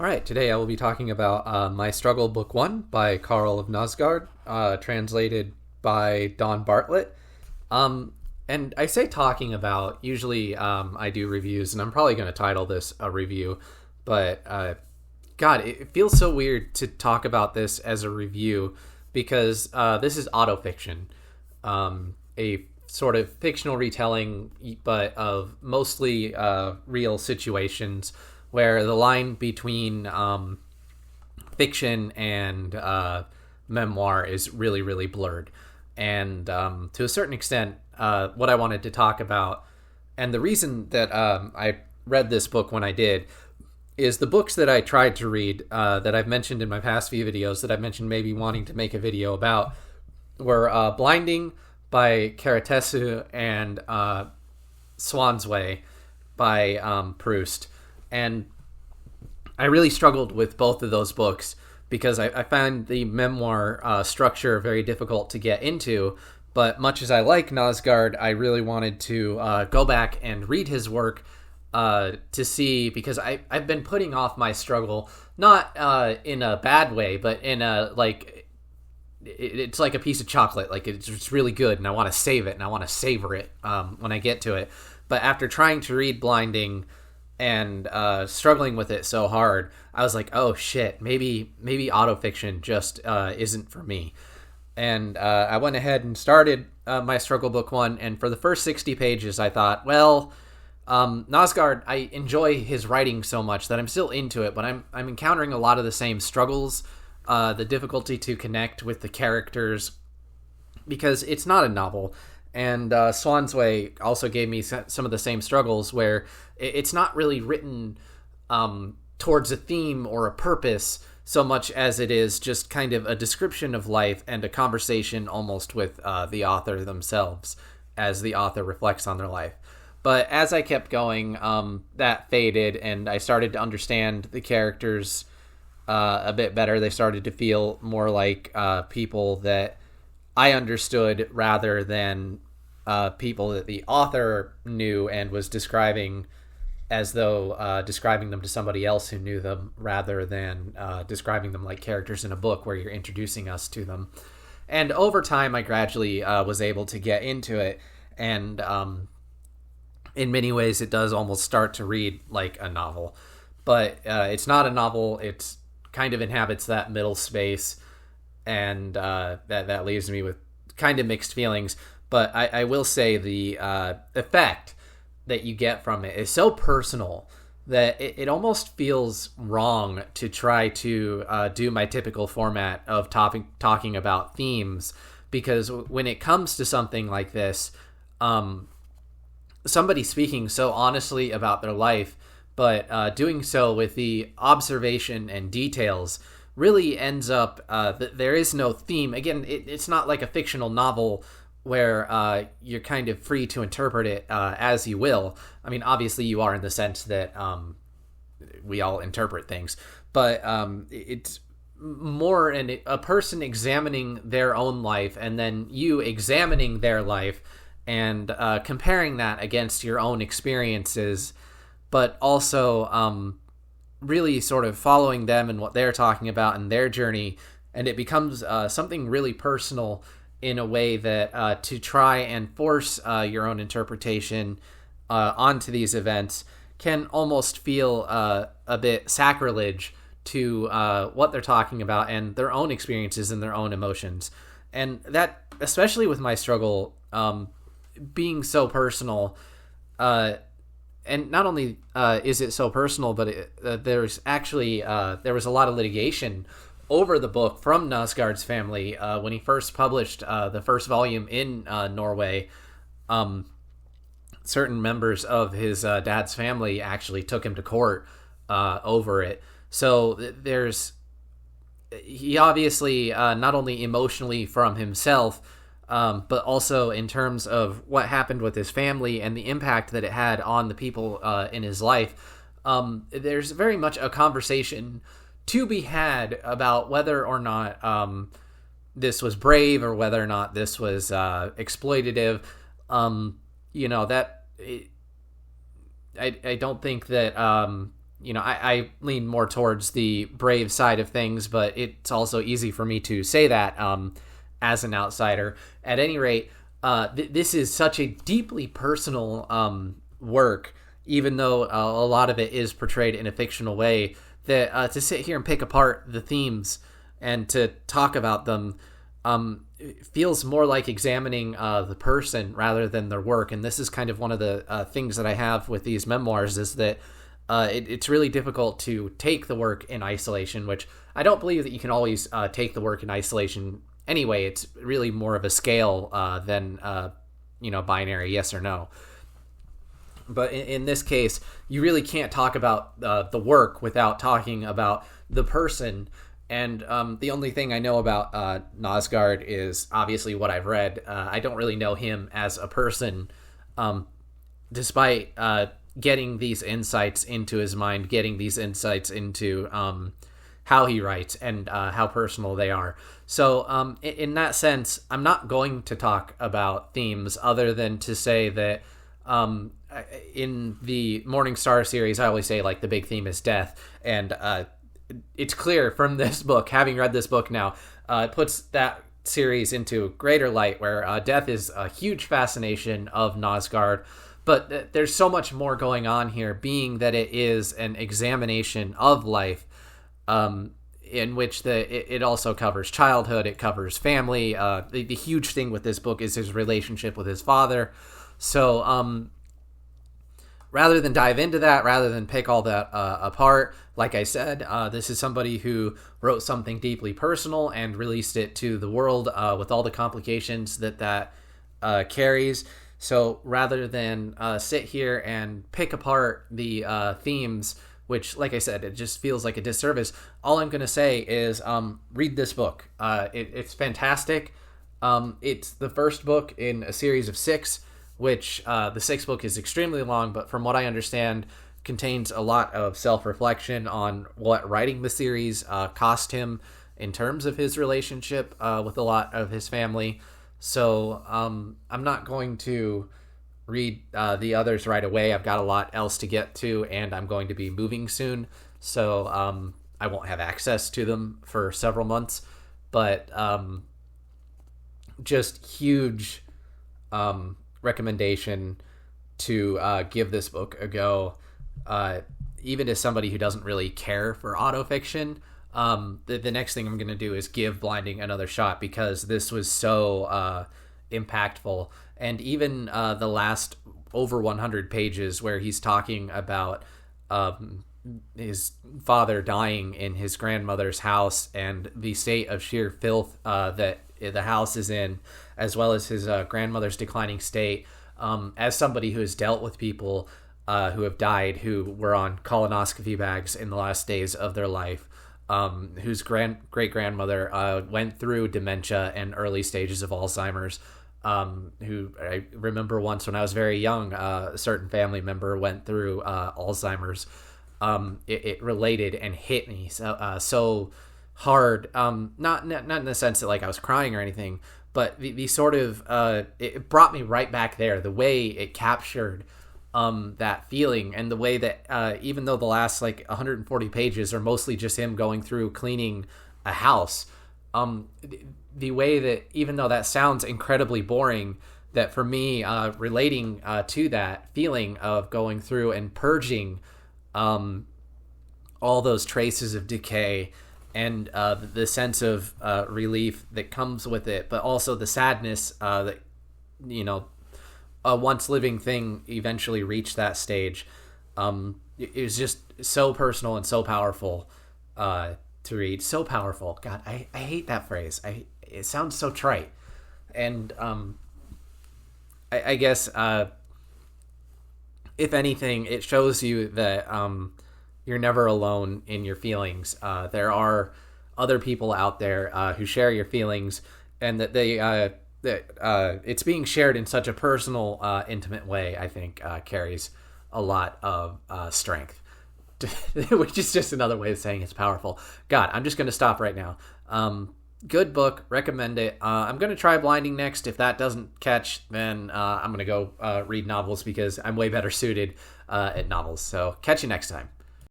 All right, today I will be talking about My Struggle Book 1 by Karl of Knausgaard, translated by Don Bartlett. And I say talking about, usually I do reviews, and I'm probably going to title this a review, but God, it feels so weird to talk about this as a review because this is autofiction, a sort of fictional retelling, but of mostly real situations where the line between fiction and memoir is really, really blurred. And to a certain extent, what I wanted to talk about, and the reason that I read this book when I did, is the books that I tried to read that I've mentioned in my past few videos that I've mentioned maybe wanting to make a video about were Blinding by Karatesu and Swan's Way by Proust. And I really struggled with both of those books because I found the memoir structure very difficult to get into. But much as I like Knausgaard, I really wanted to go back and read his work to see, because I've been putting off My Struggle, not in a bad way, but in a, like, it's like a piece of chocolate. Like, it's really good, and I want to save it, and I want to savor it when I get to it. But after trying to read Blinding and struggling with it so hard, I was like, oh shit, maybe autofiction just isn't for me. And I went ahead and started My Struggle Book 1, and for the first 60 pages I thought, well, Knausgaard, I enjoy his writing so much that I'm still into it, but I'm encountering a lot of the same struggles, the difficulty to connect with the characters, because it's not a novel. And Swan's Way also gave me some of the same struggles, where it's not really written towards a theme or a purpose so much as it is just kind of a description of life and a conversation almost with the author themselves as the author reflects on their life. But as I kept going, that faded, and I started to understand the characters a bit better. They started to feel more like people that I understood rather than people that the author knew and was describing as though describing them to somebody else who knew them, rather than describing them like characters in a book where you're introducing us to them. And over time, I gradually was able to get into it, and in many ways, it does almost start to read like a novel. But it's not a novel. It kind of inhabits that middle space, and that leaves me with kind of mixed feelings. But I will say the effect that you get from it is so personal that it almost feels wrong to try to do my typical format of talking about themes, because when it comes to something like this, somebody speaking so honestly about their life, but doing so with the observation and details, really ends up there is no theme. Again, it's not like a fictional novel where you're kind of free to interpret it as you will. I mean, obviously you are, in the sense that we all interpret things, but it's more a person examining their own life, and then you examining their life and comparing that against your own experiences, but also really sort of following them and what they're talking about and their journey. And it becomes something really personal in a way that to try and force your own interpretation onto these events can almost feel a bit sacrilege to what they're talking about and their own experiences and their own emotions. And that, especially with My Struggle being so personal, and not only is it so personal, but there's actually there was a lot of litigation over the book from Knausgaard's family when he first published the first volume in Norway. Certain members of his dad's family actually took him to court over it. So he obviously not only emotionally from himself, but also in terms of what happened with his family and the impact that it had on the people in his life. There's very much a conversation to be had about whether or not this was brave or whether or not this was exploitative. I don't think that I lean more towards the brave side of things, but it's also easy for me to say that as an outsider. At any rate, this is such a deeply personal work, even though a lot of it is portrayed in a fictional way, that to sit here and pick apart the themes and to talk about them it feels more like examining the person rather than their work. And this is kind of one of the things that I have with these memoirs, is that it's really difficult to take the work in isolation, which I don't believe that you can always take the work in isolation anyway. It's really more of a scale than binary yes or no. But in this case, you really can't talk about the work without talking about the person. And the only thing I know about Knausgaard is obviously what I've read. I don't really know him as a person, despite getting these insights into his mind, getting these insights into how he writes and how personal they are. So in that sense, I'm not going to talk about themes other than to say that in the Morning Star series, I always say, like, the big theme is death. And it's clear from this book, having read this book now, it puts that series into greater light, where death is a huge fascination of Knausgaard. But there's so much more going on here, being that it is an examination of life, in which it also covers childhood, it covers family. The huge thing with this book is his relationship with his father. So rather than dive into that, rather than pick all that apart, like I said, this is somebody who wrote something deeply personal and released it to the world with all the complications that carries. So rather than sit here and pick apart the themes, which, like I said, it just feels like a disservice, all I'm going to say is read this book. It's fantastic. It's the first book in a series of 6, which the 6th book is extremely long, but from what I understand, contains a lot of self-reflection on what writing the series cost him in terms of his relationship with a lot of his family. So I'm not going to read the others right away. I've got a lot else to get to, and I'm going to be moving soon, so I won't have access to them for several months. But just huge recommendation to give this book a go, even as somebody who doesn't really care for autofiction. The next thing I'm going to do is give Blinding another shot, because this was so impactful. And even the last over 100 pages where he's talking about his father dying in his grandmother's house and the state of sheer filth that the house is in, as well as his grandmother's declining state. As somebody who has dealt with people who have died, who were on colonoscopy bags in the last days of their life, whose great-grandmother went through dementia and early stages of Alzheimer's, who I remember once when I was very young, a certain family member went through Alzheimer's. It related and hit me so hard, not in the sense that, like, I was crying or anything, but the sort of it brought me right back there, the way it captured that feeling, and the way that even though the last 140 pages are mostly just him going through cleaning a house, the way that, even though that sounds incredibly boring, that for me, relating to that feeling of going through and purging all those traces of decay, and the sense of relief that comes with it, but also the sadness that, a once living thing eventually reached that stage. It was just so personal and so powerful to read. So powerful. God, I hate that phrase. It sounds so trite. And I guess if anything, it shows you that you're never alone in your feelings. There are other people out there who share your feelings, and that it's being shared in such a personal, intimate way, I think carries a lot of strength, which is just another way of saying it's powerful. God, I'm just going to stop right now. Good book, recommend it. I'm going to try Blinding next. If that doesn't catch, then I'm going to go read novels, because I'm way better suited at novels. So catch you next time.